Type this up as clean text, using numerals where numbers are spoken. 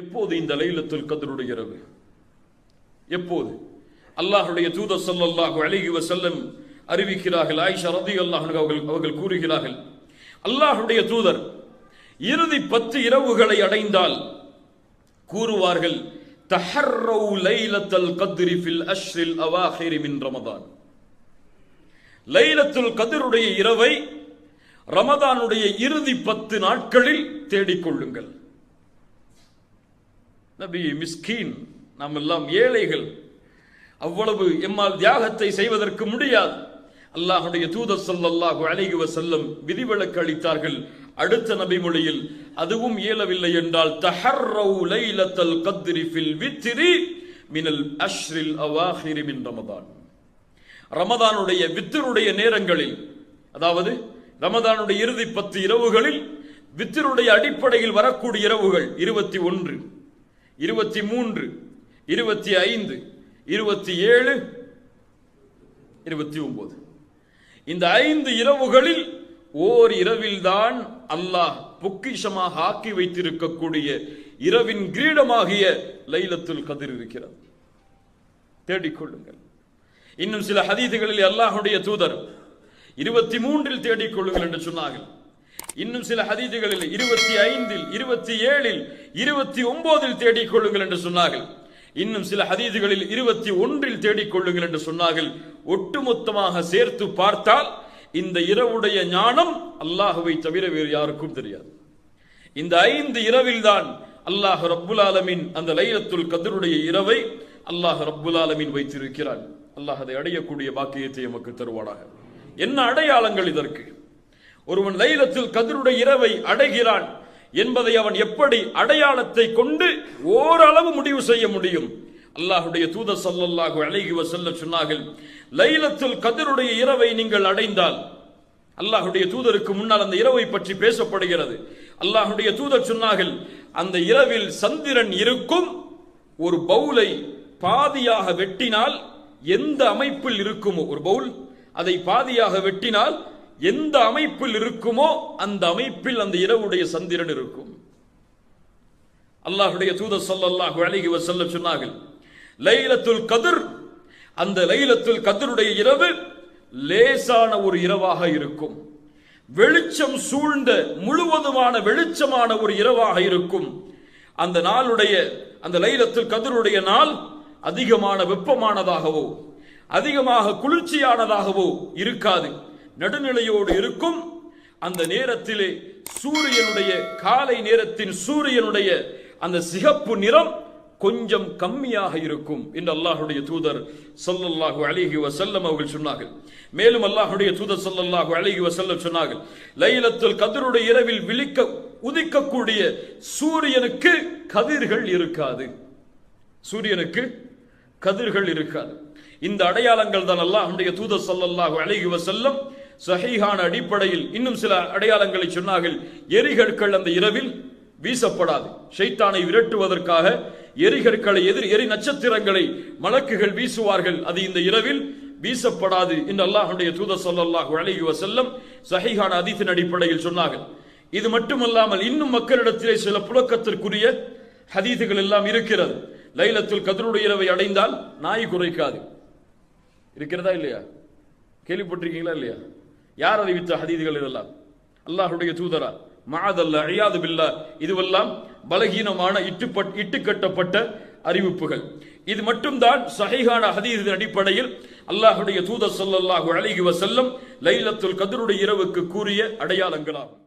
எப்போது இந்த லைலத்துல் கத்ருடைய இரவு? எப்போது? அல்லாஹ்வுடைய தூதர் ஸல்லல்லாஹு அலைஹி வஸல்லம் அறிவிக்கிறார்கள். ஆயிஷா ரலியல்லாஹு அன்ஹா அவர்கள் கூறுகிறார்கள், அல்லாஹ்வுடைய தூதர் இறுதி 10 இரவுகளை அடைந்தால் கூறுவார்கள், தஹர்ரவு லைலத்துல் கத்ரி ஃபில் அஷ்ரில் அவாஹிர் மின் ரமதான். லைலத்துல் கத்ருடைய இரவை ரமதானுடைய இறுதி 10 நாட்களில் தேடிக்கொள்ளுங்கள். நபி மிஸ்கீன், நாம் எல்லாம் ஏழைகள், அவ்வளவு எம்மால் தியாகத்தை செய்வதற்கு முடியாது. அல்லாஹ்வுடைய தூதர் ஸல்லல்லாஹு அலைஹி வஸல்லம் விதிவிலக்கு அளித்தார்கள். அடுத்த நபி மொழியில் அதுவும் இயலவில்லை என்றால் தஹர்ரவு லைலத்துல் கத்ரி ஃபில் வித்ரி மினல் அஷ்ரில் அவாஹிர் மின் ரமதான். ரமதானுடைய வித்ருடைய நேரங்களில், அதாவது ரமதானுடைய இறுதி 10 இரவுகளில் வித்ருடைய அடிப்படையில் வரக்கூடிய இரவுகள் 21, 23, 25, 27, 29. இந்த 5 இரவுகளில் ஓர் இரவில்தான் அல்லாஹ் பொக்கிஷமாக ஆக்கி வைத்திருக்கக்கூடிய இரவின் கிரீடமாகிய லைலத்துல் கத்ர் இருக்கிறது. தேடிக்கொள்ளுங்கள். இன்னும் சில ஹதீதுகளில் அல்லாஹ்வுடைய தூதர் 23 தேடிக்கொள்ளுங்கள் என்று சொன்னார்கள். இன்னும் சில ஹதீதுகளில் 25, 27, 29 தேடிக்கொள்ளுங்கள் என்று சொன்னார்கள். இன்னும் சில ஹதீதுகளில் 21 தேடிக்கொள்ளுங்கள் என்று சொன்னார்கள். ஒட்டுமொத்தமாக சேர்த்து பார்த்தால் இந்த இரவுடைய ஞானம் அல்லாஹ்வை தவிர வேறு யாருக்கும் தெரியாது. இந்த 5 இரவில் தான் அல்லாஹ் ரப்புல் ஆலமீன் அந்த லைலத்துல் கத்ருடைய இரவை அல்லாஹ் ரப்புல் ஆலமீன் வைத்திருக்கிறான். அல்லாஹ் அதை அடையக்கூடிய பாக்கியத்தை நமக்கு தருவானாக. என்ன அடையாளங்கள் இதற்கு? ஒருவன் லைலத்துல் கத்ருடைய இரவை அடைகிறான் என்பதை அவன் எப்படி அடையாளத்தை கொண்டு ஓரளவு முடிவு செய்ய முடியும்? அல்லாஹ்வுடைய தூதர் ஸல்லல்லாஹு அலைஹி வஸல்லம் சொன்னார்கள், லைலத்துல் கத்ருடைய இரவை நீங்கள் அடைந்தால், அல்லாஹ்வுடைய தூதருக்கு முன்னால் அந்த இரவை பற்றி பேசப்படுகிறது. அல்லாஹ்வுடைய தூதர் சொன்னார்கள், அந்த இரவில் சந்திரன் இருக்கும். ஒரு பவுலை பாதியாக வெட்டினால் எந்த அமைப்பில் இருக்குமோ, ஒரு பவுல் அதை பாதியாக வெட்டினால் எந்த அமைப்பில் இருக்குமோ அந்த அமைப்பில் அந்த இரவுடைய சந்திரன் இருக்கும். அல்லாஹ்வுடைய தூதர் ஸல்லல்லாஹு அலைஹி வஸல்லம் சொன்னார்கள், லைலத்துல் கத்ர், அந்த லைலத்துல் கத்ருடைய இரவு லேசான ஒரு இரவாக இருக்கும். வெளிச்சம் சூழ்ந்த முழுவதுமான வெளிச்சமான ஒரு இரவாக இருக்கும். அந்த நாளுடைய, அந்த லைலத்துல் கத்ருடைய நாள் அதிகமான வெப்பமானதாகவோ அதிகமாக குளிர்ச்சியானதாகவோ இருக்காது, நடுநிலையோடு இருக்கும். அந்த நேரத்திலே சூரியனுடைய, காலை நேரத்தின் சூரியனுடைய அந்த சிகப்பு நிறம் கொஞ்சம் கம்மியாக இருக்கும் என்று அல்லாஹ்வுடைய தூதர் ஸல்லல்லாஹு அலைஹி வஸல்லம் அவர்கள் சொன்னார்கள். மேலும் அல்லாஹ்வுடைய தூதர் ஸல்லல்லாஹு அலைஹி வஸல்லம் சொன்னார்கள், லைலத்துல் கத்ருடைய இரவில் உதிக்கக்கூடிய சூரியனுக்கு கதிர்கள் இருக்காது. சூரியனுக்கு கதிர்கள் இருக்காது. இந்த அடையாளங்கள் தான் அல்லாஹ்வுடைய தூதர் ஸல்லல்லாஹு அலைஹி வஸல்லம் சஹீஹான அடிப்படையில் இன்னும் சில அடையாளங்களை சொன்னார்கள். எரிகற்கள் அந்த இரவில் வீசப்படாது. ஷைத்தானை விரட்டுவதற்காக எரிகற்களை, எரி நட்சத்திரங்களை மலக்குகள் வீசுவார்கள். அது இந்த இரவில் வீசப்படாது என்று அல்லாஹ்வுடைய தூதர் ஸல்லல்லாஹு அலைஹி வஸல்லம் சஹீஹான ஹதீஸின் அடிப்படையில் சொன்னார்கள். இது மட்டுமல்லாமல் இன்னும் மக்களிடத்திலே சில புழக்கத்திற்குரிய ஹதீஸுகள் எல்லாம் இருக்கிறது. லைலத்துல் கத்ருடைய இரவை அடைந்தால் நாய் குறைக்காது. இருக்கிறதா இல்லையா? கேள்விப்பட்டிருக்கீங்களா இல்லையா? யார் அறிவித்த ஹதீதுகள் இதெல்லாம்? அல்லாஹ்வுடைய தூதரா? மஅதல்லா, இயாது பில்லாஹ். இதுவெல்லாம் பலகீனமான இட்டுக்கட்டப்பட்ட அறிவிப்புகள். இது மட்டும்தான் சஹீஹான ஹதீஸின் அடிப்படையில் அல்லாஹ்வுடைய தூதர் ஸல்லல்லாஹு அலைஹி வஸல்லம் லைலத்துல் கத்ருடைய இரவுக்கு கூறிய அடையாளங்களாகும்.